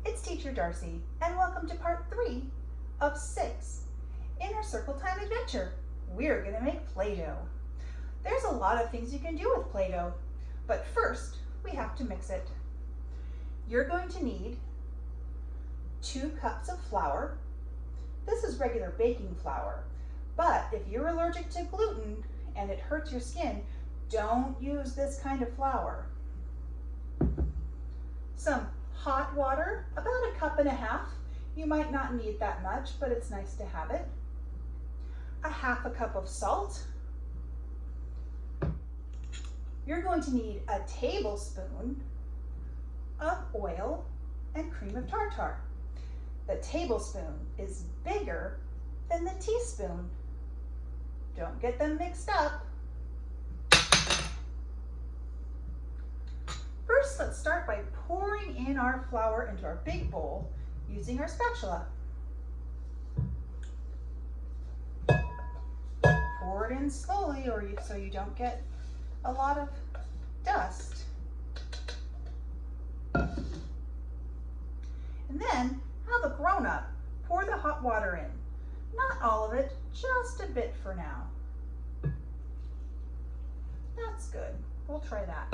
it's Teacher Darcy, and welcome to part 3 of 6 in our Circle Time adventure. We're going to make Play-Doh. There's a lot of things you can do with Play-Doh, but first we have to mix it. You're going to need 2 cups of flour. This is regular baking flour, but if you're allergic to gluten and it hurts your skin, don't use this kind of flour. Some hot water, about 1.5 cups. You might not need that much, but it's nice to have it. 1/2 cup of salt. You're going to need a tablespoon of oil and cream of tartar. The tablespoon is bigger than the teaspoon. Don't get them mixed up. First, let's start by pouring in our flour into our big bowl using our spatula. Pour it in slowly so you don't get a lot of dust. And then have a grown-up pour the hot water in. Not all of it, just a bit for now. That's good. We'll try that.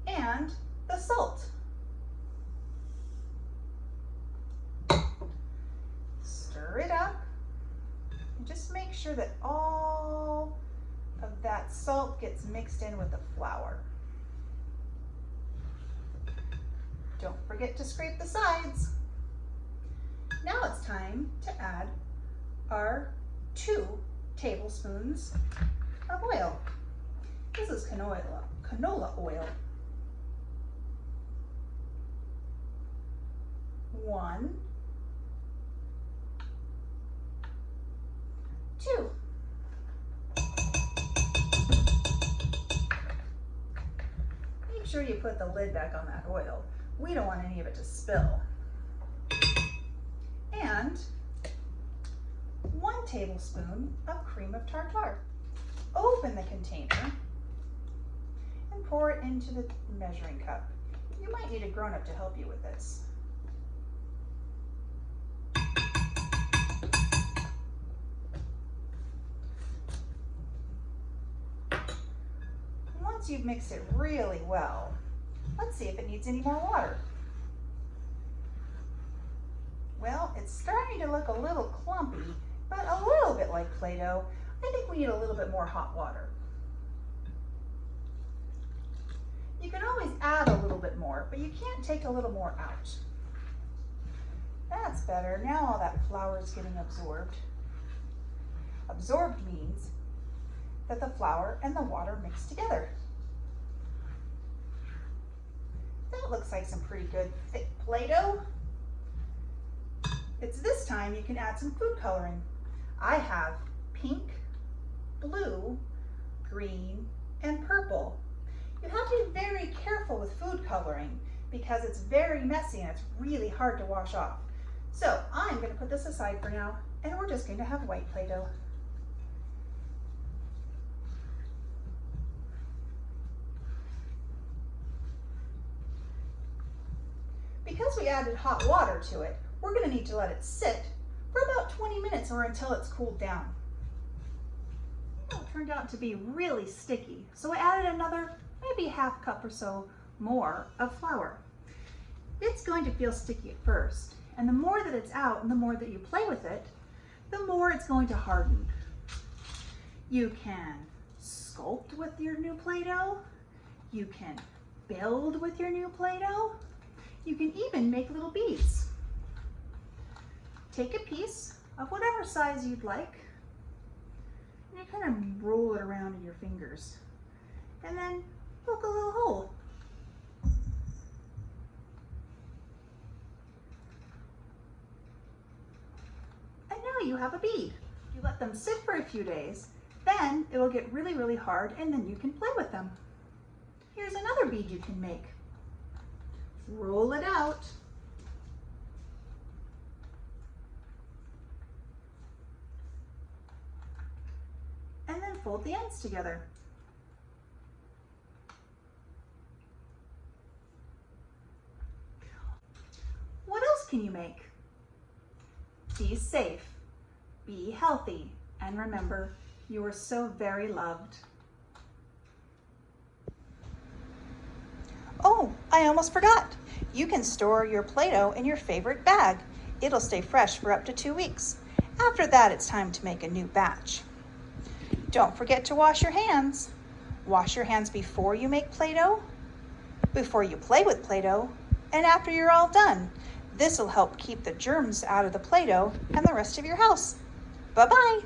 And the salt. Stir it up and just make sure that all of that salt gets mixed in with the flour. Don't forget to scrape the sides. Now it's time to add our 2 tablespoons of oil. This is canola oil. 1, 2. Make sure you put the lid back on that oil. We don't want any of it to spill. And 1 tablespoon of cream of tartar. Open the container and pour it into the measuring cup. You might need a grown-up to help you with this. Once you've mixed it really well, let's see if it needs any more water. Well, it's starting to look a little clumpy, but a little bit like Play-Doh. I think we need a little bit more hot water. You can always add a little bit more, but you can't take a little more out. That's better. Now all that flour is getting absorbed. Absorbed means that the flour and the water mix together. That looks like some pretty good thick Play-Doh. It's this time you can add some food coloring. I have pink, blue, green, and purple. You have to be very careful with food coloring because it's very messy and it's really hard to wash off. So I'm going to put this aside for now, and we're just going to have white Play-Doh. Because we added hot water to it, we're going to need to let it sit for about 20 minutes or until it's cooled down. Well, it turned out to be really sticky, so I added another maybe 1/2 cup or so more of flour. It's going to feel sticky at first, and the more that it's out and the more that you play with it, the more it's going to harden. You can sculpt with your new Play-Doh. You can build with your new Play-Doh. You can even make little beads. Take a piece of whatever size you'd like, and you kind of roll it around in your fingers, and then poke a little hole. And now you have a bead. You let them sit for a few days, then it will get really, really hard, and then you can play with them. Here's another bead you can make. Roll it out. And then fold the ends together. can you make? Be safe, be healthy, and remember, you are so very loved. Oh, I almost forgot. You can store your Play-Doh in your favorite bag. It'll stay fresh for up to 2 weeks. After that, it's time to make a new batch. Don't forget to wash your hands. Wash your hands before you make Play-Doh, before you play with Play-Doh, and after you're all done. This will help keep the germs out of the Play-Doh and the rest of your house. Bye-bye.